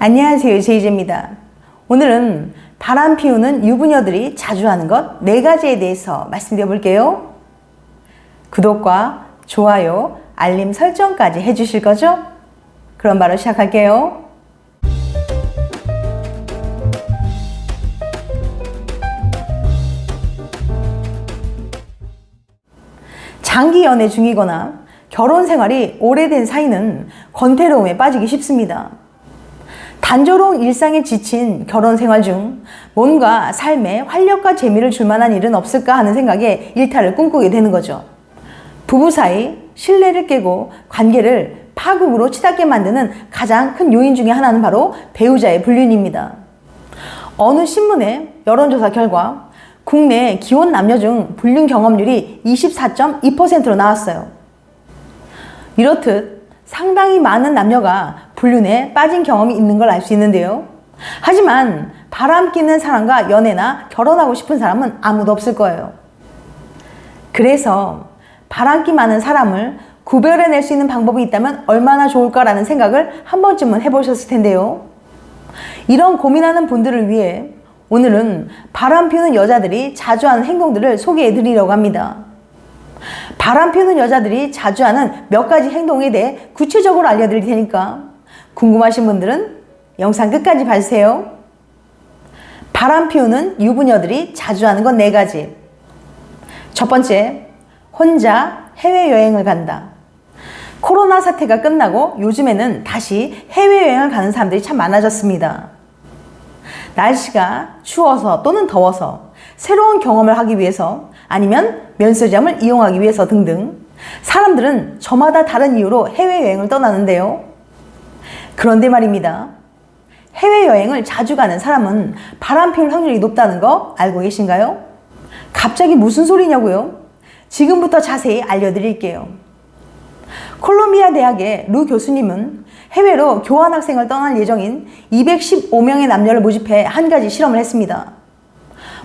안녕하세요, 제이제입니다. 오늘은 바람 피우는 유부녀들이 자주 하는 것 4가지에 대해서 말씀드려 볼게요. 구독과 좋아요, 알림 설정까지 해주실 거죠? 그럼 바로 시작할게요. 장기 연애 중이거나 결혼 생활이 오래된 사이는 권태로움에 빠지기 쉽습니다. 단조로운 일상에 지친 결혼 생활 중 뭔가 삶에 활력과 재미를 줄 만한 일은 없을까 하는 생각에 일탈을 꿈꾸게 되는 거죠. 부부 사이 신뢰를 깨고 관계를 파국으로 치닫게 만드는 가장 큰 요인 중에 하나는 바로 배우자의 불륜입니다. 어느 신문의 여론조사 결과 국내 기혼 남녀 중 불륜 경험률이 24.2%로 나왔어요. 이렇듯 상당히 많은 남녀가 불륜에 빠진 경험이 있는 걸 알 수 있는데요. 하지만 바람 끼는 사람과 연애나 결혼하고 싶은 사람은 아무도 없을 거예요. 그래서 바람기 많은 사람을 구별해낼 수 있는 방법이 있다면 얼마나 좋을까라는 생각을 한 번쯤은 해보셨을 텐데요. 이런 고민하는 분들을 위해 오늘은 바람 피우는 여자들이 자주 하는 행동들을 소개해 드리려고 합니다. 바람 피우는 여자들이 자주 하는 몇 가지 행동에 대해 구체적으로 알려드릴 테니까 궁금하신 분들은 영상 끝까지 봐주세요. 바람 피우는 유부녀들이 자주 하는 건 4가지. 첫 번째, 혼자 해외여행을 간다. 코로나 사태가 끝나고 요즘에는 다시 해외여행을 가는 사람들이 참 많아졌습니다. 날씨가 추워서 또는 더워서 새로운 경험을 하기 위해서 아니면 면세점을 이용하기 위해서 등등 사람들은 저마다 다른 이유로 해외여행을 떠나는데요. 그런데 말입니다. 해외여행을 자주 가는 사람은 바람 피울 확률이 높다는 거 알고 계신가요? 갑자기 무슨 소리냐고요? 지금부터 자세히 알려드릴게요. 콜롬비아 대학의 루 교수님은 해외로 교환학생을 떠날 예정인 215명의 남녀를 모집해 한 가지 실험을 했습니다.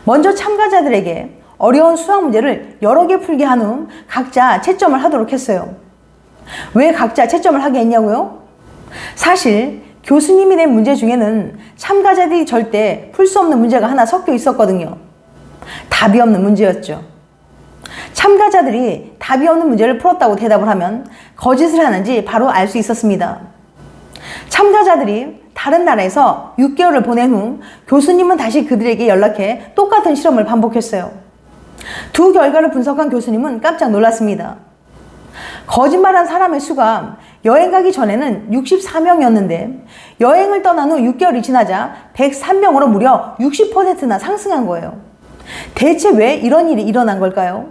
먼저 참가자들에게 어려운 수학 문제를 여러 개 풀게 한 후 각자 채점을 하도록 했어요. 왜 각자 채점을 하게 했냐고요? 사실 교수님이 낸 문제 중에는 참가자들이 절대 풀 수 없는 문제가 하나 섞여 있었거든요. 답이 없는 문제였죠. 참가자들이 답이 없는 문제를 풀었다고 대답을 하면 거짓을 하는지 바로 알 수 있었습니다. 참가자들이 다른 나라에서 6개월을 보낸 후 교수님은 다시 그들에게 연락해 똑같은 실험을 반복했어요. 두 결과를 분석한 교수님은 깜짝 놀랐습니다. 거짓말한 사람의 수가 여행 가기 전에는 64명이었는데 여행을 떠난 후 6개월이 지나자 103명으로 무려 60%나 상승한 거예요. 대체 왜 이런 일이 일어난 걸까요?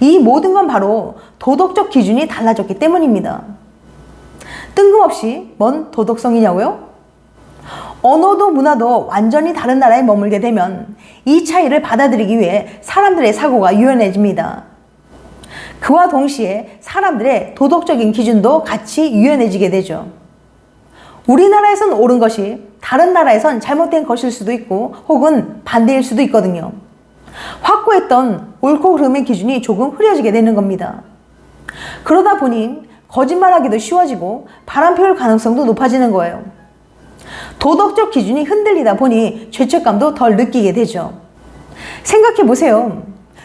이 모든 건 바로 도덕적 기준이 달라졌기 때문입니다. 뜬금없이 뭔 도덕성이냐고요? 언어도 문화도 완전히 다른 나라에 머물게 되면 이 차이를 받아들이기 위해 사람들의 사고가 유연해집니다. 그와 동시에 사람들의 도덕적인 기준도 같이 유연해지게 되죠. 우리나라에선 옳은 것이 다른 나라에선 잘못된 것일 수도 있고 혹은 반대일 수도 있거든요. 확고했던 옳고 그름의 기준이 조금 흐려지게 되는 겁니다. 그러다 보니 거짓말하기도 쉬워지고 바람 피울 가능성도 높아지는 거예요. 도덕적 기준이 흔들리다 보니 죄책감도 덜 느끼게 되죠. 생각해 보세요.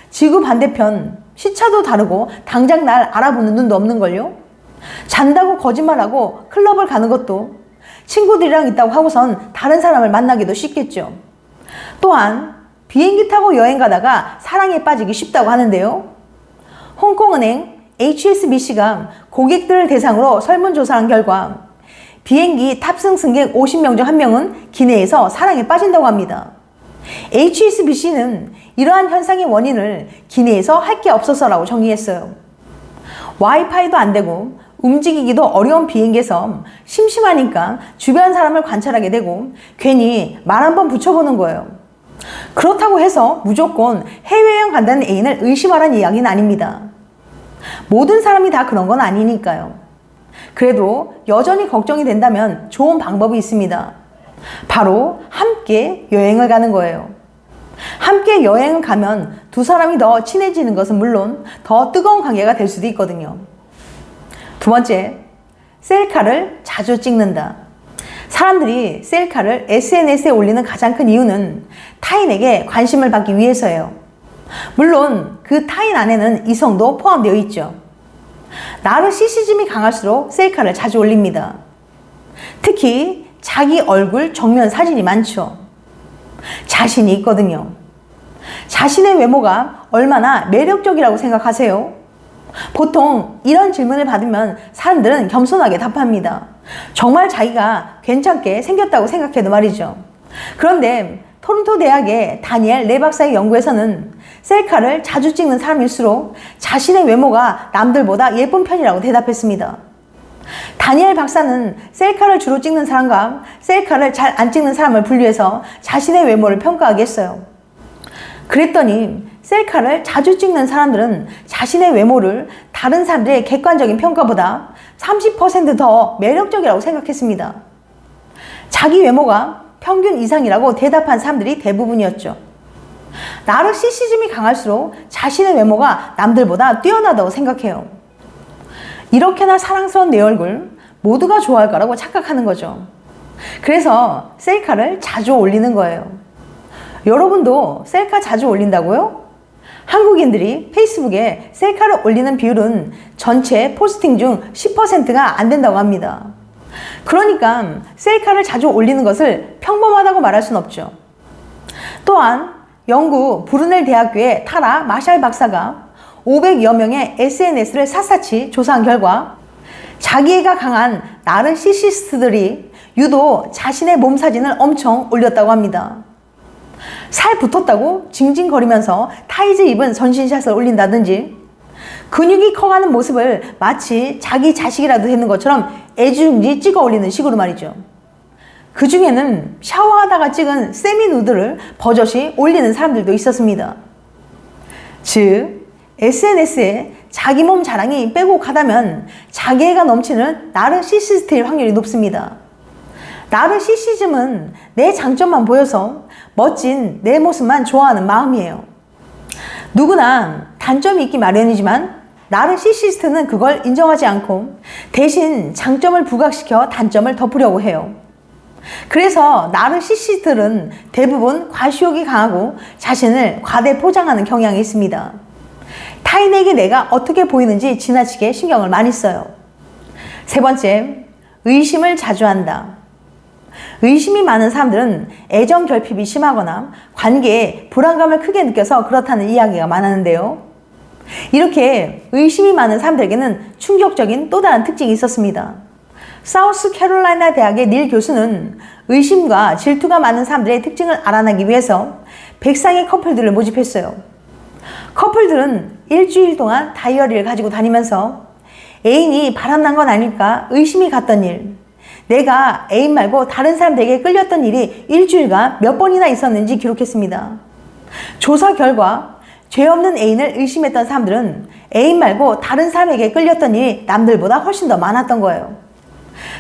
지구 반대편 시차도 다르고 당장 날 알아보는 눈도 없는걸요? 잔다고 거짓말하고 클럽을 가는 것도 친구들이랑 있다고 하고선 다른 사람을 만나기도 쉽겠죠. 또한 비행기 타고 여행 가다가 사랑에 빠지기 쉽다고 하는데요. 홍콩은행 HSBC가 고객들을 대상으로 설문조사한 결과 비행기 탑승 승객 50명 중 1명은 기내에서 사랑에 빠진다고 합니다. HSBC는 이러한 현상의 원인을 기내에서 할 게 없어서라고 정의했어요. 와이파이도 안 되고 움직이기도 어려운 비행기에서 심심하니까 주변 사람을 관찰하게 되고 괜히 말 한번 붙여보는 거예요. 그렇다고 해서 무조건 해외여행 간다는 애인을 의심하라는 이야기는 아닙니다. 모든 사람이 다 그런 건 아니니까요. 그래도 여전히 걱정이 된다면 좋은 방법이 있습니다. 바로 함께 여행을 가는 거예요. 함께 여행을 가면 두 사람이 더 친해지는 것은 물론 더 뜨거운 관계가 될 수도 있거든요. 두 번째, 셀카를 자주 찍는다. 사람들이 셀카를 SNS에 올리는 가장 큰 이유는 타인에게 관심을 받기 위해서예요. 물론 그 타인 안에는 이성도 포함되어 있죠. 나르시시즘이 강할수록 셀카를 자주 올립니다. 특히 자기 얼굴 정면 사진이 많죠. 자신이 있거든요. 자신의 외모가 얼마나 매력적이라고 생각하세요? 보통 이런 질문을 받으면 사람들은 겸손하게 답합니다. 정말 자기가 괜찮게 생겼다고 생각해도 말이죠. 그런데 토론토 대학의 다니엘 레 박사의 연구에서는 셀카를 자주 찍는 사람일수록 자신의 외모가 남들보다 예쁜 편이라고 대답했습니다. 다니엘 박사는 셀카를 주로 찍는 사람과 셀카를 잘 안 찍는 사람을 분류해서 자신의 외모를 평가하겠어요. 그랬더니 셀카를 자주 찍는 사람들은 자신의 외모를 다른 사람들의 객관적인 평가보다 30% 더 매력적이라고 생각했습니다. 자기 외모가 평균 이상이라고 대답한 사람들이 대부분이었죠. 나르시시즘이 강할수록 자신의 외모가 남들보다 뛰어나다고 생각해요. 이렇게나 사랑스러운 내 얼굴 모두가 좋아할 거라고 착각하는 거죠. 그래서 셀카를 자주 올리는 거예요. 여러분도 셀카 자주 올린다고요? 한국인들이 페이스북에 셀카를 올리는 비율은 전체 포스팅 중 10%가 안 된다고 합니다. 그러니까 셀카를 자주 올리는 것을 평범하다고 말할 순 없죠. 또한 영국 브루넬 대학교의 타라 마샬 박사가 500여 명의 SNS를 샅샅이 조사한 결과 자기애가 강한 나르시시스트들이 유독 자신의 몸 사진을 엄청 올렸다고 합니다. 살 붙었다고 징징거리면서 타이즈 입은 전신샷을 올린다든지 근육이 커가는 모습을 마치 자기 자식이라도 되는 것처럼 애지중지 찍어 올리는 식으로 말이죠. 그 중에는 샤워하다가 찍은 세미누드를 버젓이 올리는 사람들도 있었습니다. 즉 SNS에 자기 몸 자랑이 빼곡하다면 자기애가 넘치는 나르시시스트일 확률이 높습니다. 나르시시즘은 내 장점만 보여서 멋진 내 모습만 좋아하는 마음이에요. 누구나 단점이 있기 마련이지만 나르시시스트는 그걸 인정하지 않고 대신 장점을 부각시켜 단점을 덮으려고 해요. 그래서 나르시시스트들은 대부분 과시욕이 강하고 자신을 과대 포장하는 경향이 있습니다. 타인에게 내가 어떻게 보이는지 지나치게 신경을 많이 써요. 세 번째, 의심을 자주 한다. 의심이 많은 사람들은 애정 결핍이 심하거나 관계에 불안감을 크게 느껴서 그렇다는 이야기가 많았는데요. 이렇게 의심이 많은 사람들에게는 충격적인 또 다른 특징이 있었습니다. 사우스 캐롤라이나 대학의 닐 교수는 의심과 질투가 많은 사람들의 특징을 알아내기 위해서 100쌍의 커플들을 모집했어요. 커플들은 일주일 동안 다이어리를 가지고 다니면서 애인이 바람난 건 아닐까 의심이 갔던 일, 내가 애인 말고 다른 사람들에게 끌렸던 일이 일주일간 몇 번이나 있었는지 기록했습니다. 조사 결과 죄 없는 애인을 의심했던 사람들은 애인 말고 다른 사람에게 끌렸던 일이 남들보다 훨씬 더 많았던 거예요.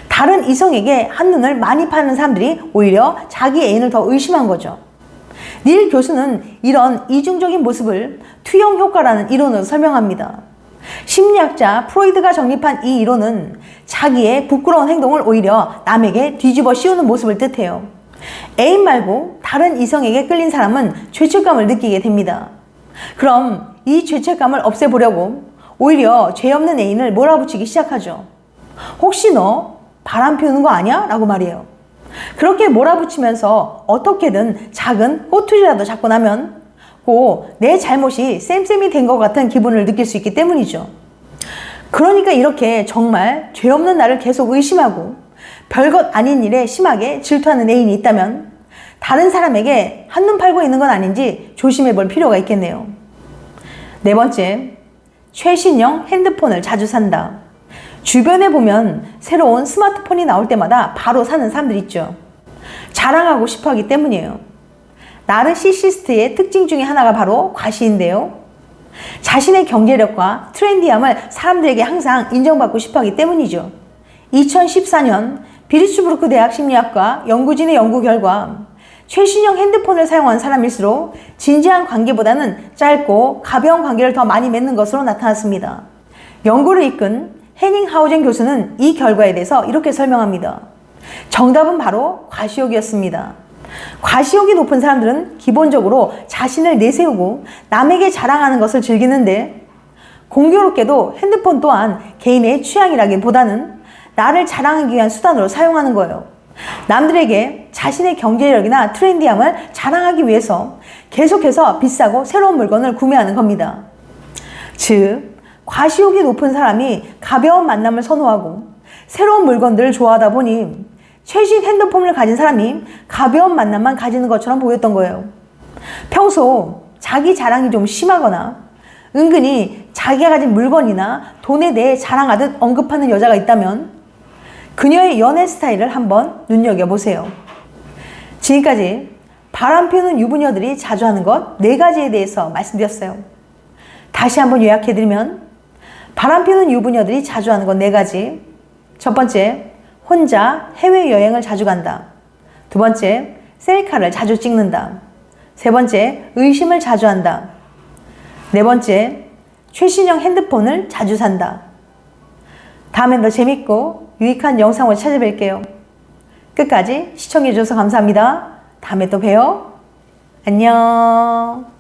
다른 이성에게 한눈을 많이 파는 사람들이 오히려 자기 애인을 더 의심한 거죠. 닐 교수는 이런 이중적인 모습을 투영 효과라는 이론으로 설명합니다. 심리학자 프로이드가 정립한 이 이론은 자기의 부끄러운 행동을 오히려 남에게 뒤집어 씌우는 모습을 뜻해요. 애인 말고 다른 이성에게 끌린 사람은 죄책감을 느끼게 됩니다. 그럼 이 죄책감을 없애보려고 오히려 죄 없는 애인을 몰아붙이기 시작하죠. 혹시 너 바람 피우는 거 아니야? 라고 말이에요. 그렇게 몰아붙이면서 어떻게든 작은 꼬투리라도 잡고 나면 꼭 내 잘못이 쌤쌤이 된 것 같은 기분을 느낄 수 있기 때문이죠. 그러니까 이렇게 정말 죄 없는 나를 계속 의심하고 별것 아닌 일에 심하게 질투하는 애인이 있다면 다른 사람에게 한눈 팔고 있는 건 아닌지 조심해 볼 필요가 있겠네요. 네 번째, 최신형 핸드폰을 자주 산다. 주변에 보면 새로운 스마트폰이 나올 때마다 바로 사는 사람들 있죠. 자랑하고 싶어 하기 때문이에요. 나르시시스트의 특징 중에 하나가 바로 과시인데요. 자신의 경제력과 트렌디함을 사람들에게 항상 인정받고 싶어 하기 때문이죠. 2014년 비리츠부르크 대학 심리학과 연구진의 연구 결과 최신형 핸드폰을 사용한 사람일수록 진지한 관계보다는 짧고 가벼운 관계를 더 많이 맺는 것으로 나타났습니다. 연구를 이끈 헤닝 하우젠 교수는 이 결과에 대해서 이렇게 설명합니다. 정답은 바로 과시욕이었습니다. 과시욕이 높은 사람들은 기본적으로 자신을 내세우고 남에게 자랑하는 것을 즐기는데, 공교롭게도 핸드폰 또한 개인의 취향이라기보다는 나를 자랑하기 위한 수단으로 사용하는 거예요. 남들에게 자신의 경제력이나 트렌디함을 자랑하기 위해서 계속해서 비싸고 새로운 물건을 구매하는 겁니다. 즉, 과시욕이 높은 사람이 가벼운 만남을 선호하고 새로운 물건들을 좋아하다 보니 최신 핸드폰을 가진 사람이 가벼운 만남만 가지는 것처럼 보였던 거예요. 평소 자기 자랑이 좀 심하거나 은근히 자기가 가진 물건이나 돈에 대해 자랑하듯 언급하는 여자가 있다면 그녀의 연애 스타일을 한번 눈여겨보세요. 지금까지 바람피우는 유부녀들이 자주 하는 것 4가지에 대해서 말씀드렸어요. 다시 한번 요약해드리면, 바람피우는 유부녀들이 자주 하는 것 4가지. 첫 번째, 혼자 해외여행을 자주 간다. 두 번째, 셀카를 자주 찍는다. 세 번째, 의심을 자주 한다. 네 번째, 최신형 핸드폰을 자주 산다. 다음엔 더 재밌고 유익한 영상으로 찾아뵐게요. 끝까지 시청해주셔서 감사합니다. 다음에 또 봬요. 안녕.